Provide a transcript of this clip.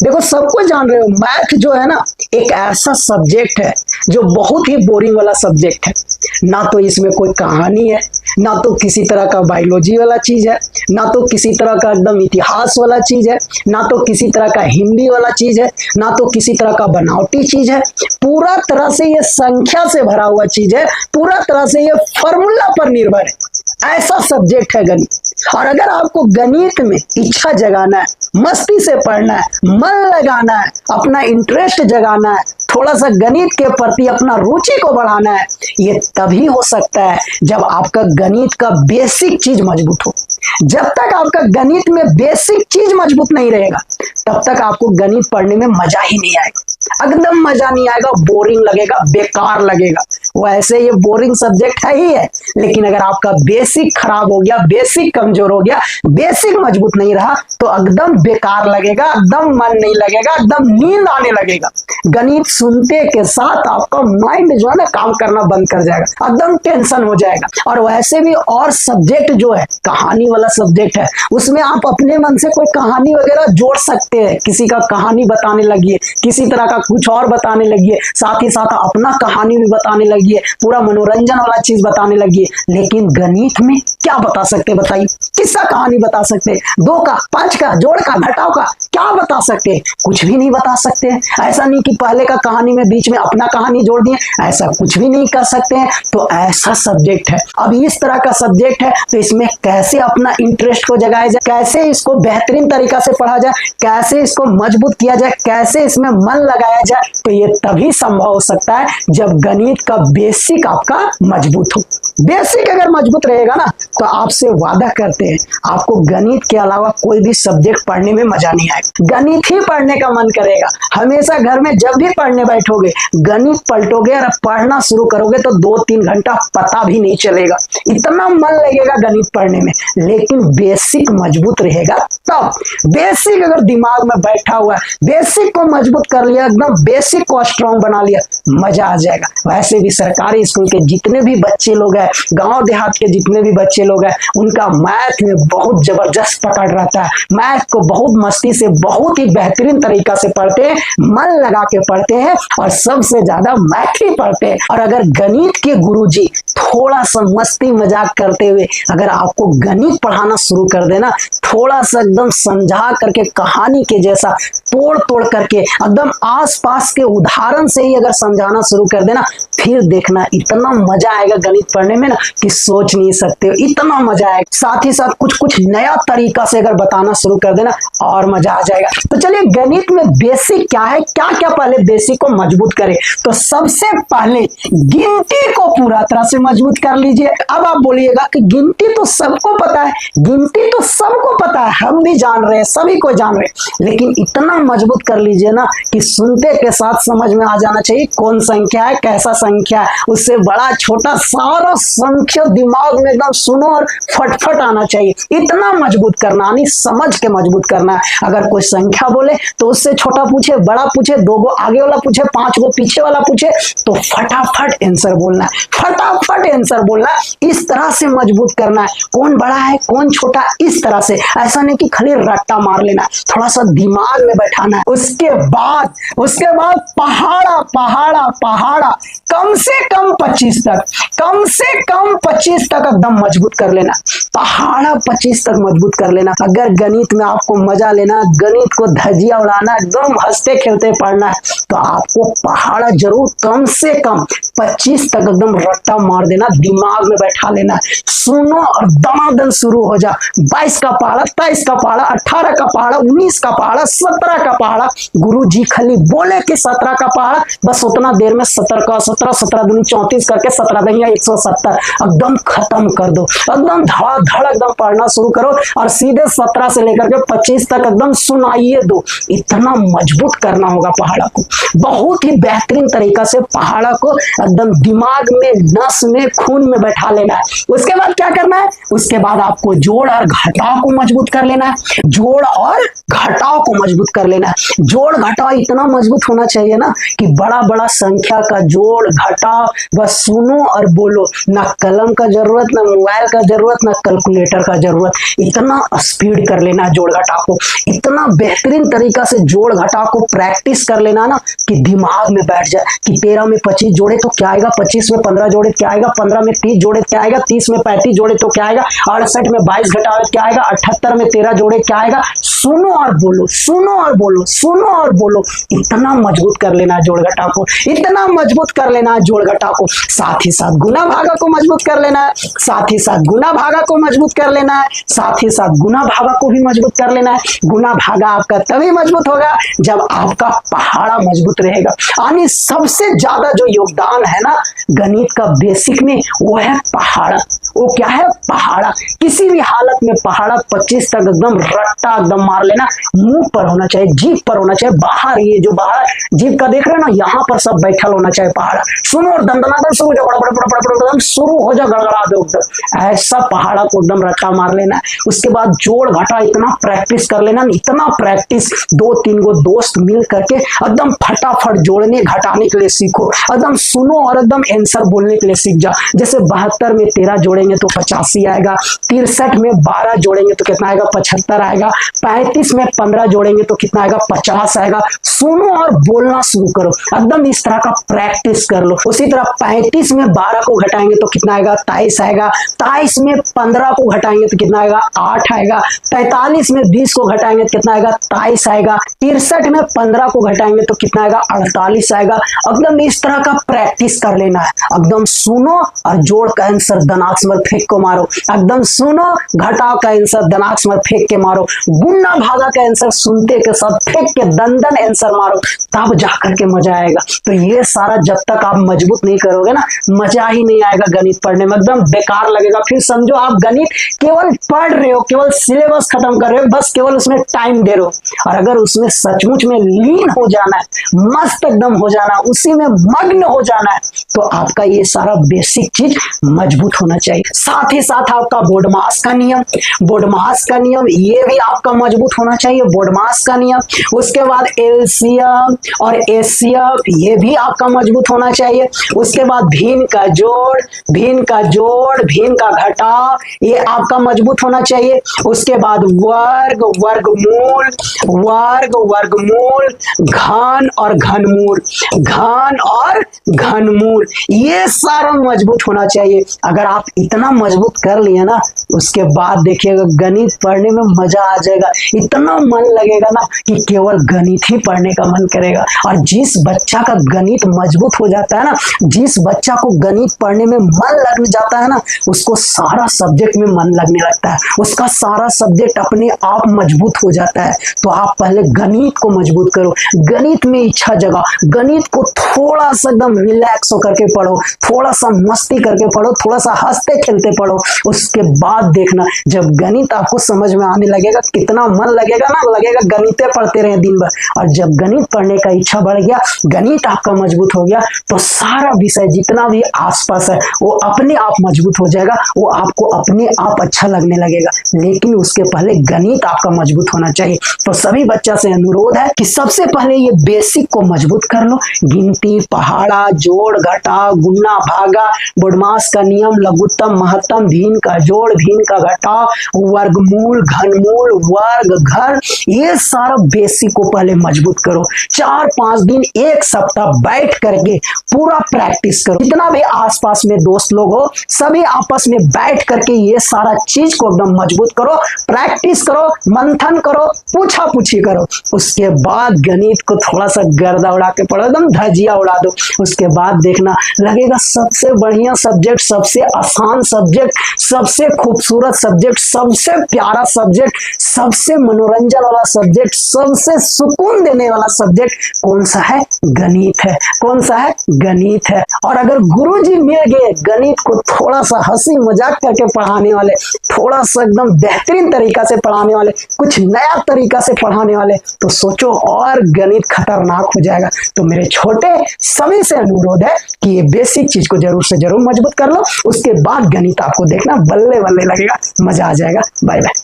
देखो सबको जान रहे हो, मैथ जो है ना एक ऐसा सब्जेक्ट है जो बहुत ही बोरिंग वाला सब्जेक्ट है। ना तो इसमें कोई कहानी है, ना तो किसी तरह का बायोलॉजी वाला चीज है, ना तो किसी तरह का एकदम इतिहास वाला चीज है, ना तो किसी तरह का हिंदी वाला चीज है, ना तो किसी तरह का बनावटी चीज है। पूरा तरह से ये संख्या से भरा हुआ चीज है, पूरा तरह से ये फॉर्मूला पर निर्भर है। ऐसा सब्जेक्ट है गणित। और अगर आपको गणित में इच्छा जगाना है, मस्ती से पढ़ना है, मन लगाना है, अपना इंटरेस्ट जगाना है, थोड़ा सा गणित के प्रति अपना रुचि को बढ़ाना है, ये तभी हो सकता है जब आपका गणित का बेसिक चीज मजबूत हो। जब तक आपका गणित में बेसिक चीज मजबूत नहीं रहेगा तब तक आपको गणित पढ़ने में मजा ही नहीं आएगा, एकदम मजा नहीं आएगा, बोरिंग लगेगा, बेकार लगेगा। वैसे ये बोरिंग सब्जेक्ट है ही है, लेकिन अगर आपका बेसिक खराब हो गया, बेसिक कमजोर हो गया, बेसिक मजबूत नहीं रहा तो एकदम बेकार लगेगा, एकदम मन नहीं लगेगा, एकदम नींद आने लगेगा। गणित सुनते के साथ आपका माइंड जो है ना काम करना बंद कर जाएगा, एकदम टेंशन हो जाएगा। और वैसे भी और सब्जेक्ट जो है कहानी वाला सब्जेक्ट है, उसमें आप अपने मन से कोई कहानी वगैरह जोड़ सकते हैं, किसी का कहानी बताने लगिए, किसी तरह का कुछ और बताने लगिए, साथ ही साथ अपना कहानी भी बताने लगिए, पूरा मनोरंजन वाला चीज बताने लगिए। लेकिन गणित में क्या बता सकते, बताइए, किसका कहानी बता सकते? 2 का, 5 का, जोड़ का, घटाव का, क्या बता सकते? कुछ भी नहीं बता सकते। ऐसा नहीं कि पहले का कहानी में बीच में अपना कहानी जोड़ दिए, ऐसा कुछ भी नहीं कर सकते हैं। तो ऐसा सब्जेक्ट है। अब इस तरह का सब्जेक्ट है तो इसमें कैसे अपना इंटरेस्ट को जगाया जाए, कैसे इसको बेहतरीन तरीका से पढ़ा जाए, कैसे इसको मजबूत किया जाए, कैसे इसमें मन लगाया जाए, तो ये तभी संभव हो सकता है जब गणित का बेसिक आपका मजबूत हो। बेसिक अगर मजबूत रहेगा ना तो आपसे वादा करते हैं आपको गणित के अलावा कोई भी सब्जेक्ट पढ़ने में मजा नहीं आएगा, गणित ही पढ़ने का मन करेगा। हमेशा घर में जब भी पढ़ने बैठोगे, गणित पलटोगे और पढ़ना शुरू करोगे तो 2-3 घंटा पता भी नहीं चलेगा, इतना मन लगेगा गणित पढ़ने में। लेकिन बेसिक मजबूत रहेगा तब, बेसिक अगर दिमाग में बैठा हुआ है, बेसिक को मजबूत कर लिया, एकदम बेसिक को स्ट्रॉन्ग बना लिया, मजा आ जाएगा। वैसे भी सरकारी स्कूल के जितने भी बच्चे लोग हैं, गांव देहात के जितने भी बच्चे लोग हैं, उनका मैथ में बहुत जबरदस्त पकड़ रहता है। मैथ को बहुत मस्ती से, बहुत ही बेहतरीन तरीका से पढ़ते हैं, मन लगा के पढ़ते हैं और सबसे ज्यादा मैथ ही पढ़ते हैं। और अगर गणित के गुरुजी थोड़ा सा मस्ती मजाक करते हुए अगर आपको गणित पढ़ाना शुरू कर देना, थोड़ा सा एकदम समझा करके कहानी के जैसा तोड़ तोड़ करके एकदम आसपास के उदाहरण से ही अगर समझाना शुरू कर देना, फिर देखना इतना मजा आएगा गणित पढ़ने में ना कि सोच नहीं सकते हो, इतना मजा आएगा। साथ ही साथ कुछ कुछ नया तरीका से अगर बताना शुरू कर देना और मजा आ जाएगा। तो चलिए गणित में बेसिक क्या है, क्या क्या पहले बेसिक को मजबूत करें। तो सबसे पहले गिनती को पूरा तरह से मजबूत कर लीजिए। अब आप बोलिएगा कि गिनती तो सबको पता है, गिनती तो सबको पता है, हम भी जान रहे हैं, सभी को जान रहे हैं, लेकिन इतना मजबूत कर लीजिए ना कि सुनते के साथ समझ में आ जाना चाहिए कौन संख्या है, कैसा संख्या है, उससे बड़ा छोटा सारा संख्या दिमाग में एकदम सुनो और फटफट आना चाहिए। इतना मजबूत करना, यानी समझ के मजबूत करना है। अगर कोई संख्या बोले तो उससे छोटा पूछे, बड़ा पूछे, 2 गो आगे वाला पूछे, 5 गो पीछे वाला पूछे, तो फटाफट आंसर बोलना है, फटाफट आंसर बोलना है। इस तरह से मजबूत करना है, कौन बड़ा है कौन छोटा, इस तरह से। ऐसा नहीं कि खाली रट्टा मार लेना, थोड़ा सा दिमाग में बैठाना है। उसके बाद पहाड़ा पहाड़ा पहाड़ा कम से कम 25 तक, कम से कम 25 तक एकदम मजबूत कर लेना, पहाड़ा 25 तक मजबूत कर लेना। अगर गणित में आपको मजा लेना, गणित को धजिया उड़ाना, एकदम हंसते खेलते पढ़ना है, तो आपको पहाड़ा जरूर कम से कम 25 तक एकदम रट्टा मार देना, दिमाग में बैठा लेना। सुनो और दमादम शुरू हो जा। 22 का पहाड़ा, 23 का पहाड़ा, 18 का पहाड़ा, 19 का पहाड़ा, 17 का पहाड़ा। गुरु जी खाली बोले कि 17 का पहाड़ा, बस उतना देर में 17 का 17, 17 दूनी 34 करके 17 दहिया 170 एकदम खत्म कर दो। एकदम धड़ाधड़ एकदम पढ़ना शुरू करो और सीधे 17 से लेकर के 25 तक एकदम सुनाइए दो। इतना मजबूत करना होगा पहाड़ा को, बहुत ही बेहतरीन तरीका से पहाड़ा को एकदम दिमाग में, नस में, खून में बैठा लेना है। उसके बाद क्या करना है, उसके बाद आपको जोड़ और घटाव को मजबूत कर लेना है। जोड़ और घटाव को मजबूत कर लेना है। जोड़ घटाव इतना मजबूत होना चाहिए ना कि बड़ा बड़ा संख्या का जोड़ घटाओ, बस सुनो और बोलो। ना कलम का जरूरत, ना मोबाइल का जरूरत, ना कैलकुलेटर का जरूरत। इतना स्पीड कर लेना जोड़ घटाव को, इतना बेहतरीन तरीका से जोड़ घटाव को प्रैक्टिस कर लेना ना कि दिमाग में बैठ जाए कि 13 में 25 जोड़े तो क्या आएगा, 25 में 15 जोड़े क्या आएगा, 15 में 30 जोड़े क्या आएगा, 30 में 35 जोड़े तो क्या आएगा, 68 में 22 घटावे क्या आएगा, 78 में 13 जोड़े क्या आएगा। सुनो और बोलो, सुनो और बोलो, सुनो और बोलो। इतना मजबूत कर लेना जोड़ घटाव को, इतना मजबूत कर लेना जोड़ घटाव को। साथ ही साथ गुना भागा को मजबूत कर लेना है, साथ ही साथ गुना भागा को मजबूत कर लेना है, साथ ही साथ गुना भागा को भी मजबूत कर लेना है। गुना भागा आपका तभी मजबूत होगा जब आपका पहाड़ा मजबूत रहेगा। यानी सबसे ज्यादा जो योगदान है ना गणित का बेसिक में, वो है पहाड़ा। वो क्या है? पहाड़ा। किसी भी हालत में पहाड़ा 25 तक एकदम रट्टा एकदम मार लेना। मुंह पर होना चाहिए, जीभ पर होना चाहिए, बाहर ये जो बाहर जीभ का देख रहे हो ना, यहाँ पर सब बैठल होना चाहिए पहाड़ा। सुनो और दंदनादन शुरू हो जाओ, शुरू हो जाओ, गड़गड़ा दो एकदम। ऐसा पहाड़ा को एकदम रट्टा मार लेना है। उसके बाद जोड़ घटा इतना प्रैक्टिस कर लेना, इतना प्रैक्टिस, 2-3 गो दोस्त मिल करके एकदम फटाफट जोड़ने घटाने के लिए सीखो। एकदम सुनो और एकदम आंसर बोलने के लिए सीख जाओ। जैसे 72 में 13 जोड़ेंगे तो 85 आएगा, 63 में 12 जोड़ेंगे तो कितना आएगा? 75 आएगा, 35 में 15 जोड़ेंगे तो कितना आएगा? 50 आएगा। सुनो और बोलना शुरू करो, एकदम इस तरह का प्रैक्टिस कर लो। उसी तरह 35 में 12 को घटाएंगे तो कितना आएगा? 23 आएगा, 23 में 15 को घटाएंगे तो कितना आएगा? 8 आएगा, 43 में 20 को घटाएंगे तो कितना आएगा? 23 आएगा, 63 में 15 को घटाएंगे तो कितना आएगा? 48 आएगा। एकदम इस तरह का प्रैक्टिस कर लेना है। एकदम सुनो और जोड़ का आंसर दिमाग में फेंक को मारो। एकदम सुनो, घटाव का आंसर दिमाग में फेंक के मारो। गुना भागा का आंसर सुनते के साथ फेंक के दंदन आंसर मारो, तब जाकर के मजा आएगा। तो ये सारा जब तक आप मजबूत नहीं करोगे ना, मजा ही नहीं आएगा गणित पढ़ने में, एकदम बेकार लगेगा। फिर समझो आप गणित केवल पढ़ रहे हो, केवल सिलेबस खत्म कर रहे हो, बस केवल उसमें टाइम दे रहे हो। और अगर उसमें सचमुच में लीन हो जाना है, मस्त एकदम हो जाना, उसी में मग्न हो जाना है, तो आपका ये सारा बेसिक चीज मजबूत होना चाहिए। साथ ही साथ आपका बोर्डमास का नियम, बोर्डमास का नियम ये भी आपका मजबूत होना चाहिए। बोर्डमास का नियम, उसके बाद एलसीएम और एचसीएफ ये भी आपका मजबूत होना चाहिए। उसके बाद भिन्न का जोड़, भिन्न का जोड़, भिन्न का घटाव ये आपका मजबूत होना चाहिए। उसके बाद वर्ग, वर्गमूल, वर्ग, वर्गमूल, घन और घनमूल, घन और घनमूल ये सारा मजबूत होना चाहिए। अगर आप इतना मजबूत कर लिए ना, उसके बाद देखिएगा गणित पढ़ने में मजा आ जाएगा। इतना मन लगेगा ना कि केवल गणित ही पढ़ने का मन करेगा। और जिस बच्चा का गणित मजबूत हो जाता है ना, जिस बच्चा को गणित पढ़ने में मन लग जाता है ना, उसको सारा सब्जेक्ट में मन लगने लगता है, उसका सारा सब्जेक्ट अपने आप मजबूत हो जाता है। तो आप पहले गणित को मजबूत करो, गणित में इच्छा जगाओ, गणित को थोड़ा सा एकदम रिलैक्स होकर के पढ़ो, थोड़ा सा मस्ती करके पढ़ो, थोड़ा सा हंसते खेलते पढ़ो। उसके बाद देखना जब गणित आपको समझ में आने लगेगा, कितना मन लगेगा ना, लगेगा गणित पढ़ते रहे दिन भर। और जब गणित पढ़ने का इच्छा बढ़ गया, गणित आपका मजबूत हो गया, तो सारा विषय जितना भी आसपास है वो अपने आप मजबूत हो जाएगा, वो आपको अपने आप अच्छा लगने लगेगा। लेकिन उसके पहले गणित आपका मजबूत होना चाहिए। तो सभी बच्चा से अनुरोध है कि सबसे पहले ये बेसिक को मजबूत कर लो। गिनती, पहाड़ा, जोड़, घटाव, गुना, भागा, बोर्डमास का नियम, लघुत्तम, महत्तम, भिन्न का जोड़, भिन्न का घटाव, वर्गमूल, घनमूल, वर्ग, घर, ये सारा बेसिक को पहले मजबूत करो। 4-5 दिन, 1 सप्ताह बैठ करके पूरा प्रैक्टिस करो। जितना भी आसपास में दोस्त लोग हो, सभी आपस में बैठ करके ये सारा चीज को एकदम मजबूत करो, प्रैक्टिस करो, मंथन करो, पूछा पूछी करो। उसके बाद गणित को थोड़ा सा गर्दा उड़ा के पढ़ो, एकदम धजिया उड़ा दो। उसके बाद देखना लगेगा सबसे बढ़िया सब्जेक्ट, सबसे आसान सब्जेक्ट, सबसे खूबसूरत सब्जेक्ट, सबसे प्यारा सब्जेक्ट, सबसे मनोरंजन वाला सब्जेक्ट, सबसे सुकून देने वाला सब्जेक्ट कौन सा है? गणित है। कौन सा है? गणित है। और अगर गुरुजी मिल गए गणित को थोड़ा सा हंसी मजाक करके पढ़ाने वाले, थोड़ा सा एकदम बेहतरीन तरीका से पढ़ाने वाले, कुछ नया तरीका से पढ़ाने वाले, तो सोचो और गणित खतरनाक हो जाएगा। तो मेरे छोटे सभी से अनुरोध है कि ये बेसिक चीज को जरूर से जरूर मजबूत कर लो। उसके बाद गणित आपको देखना बल्ले बल्ले लगेगा, मजा आ जाएगा। Bye bye.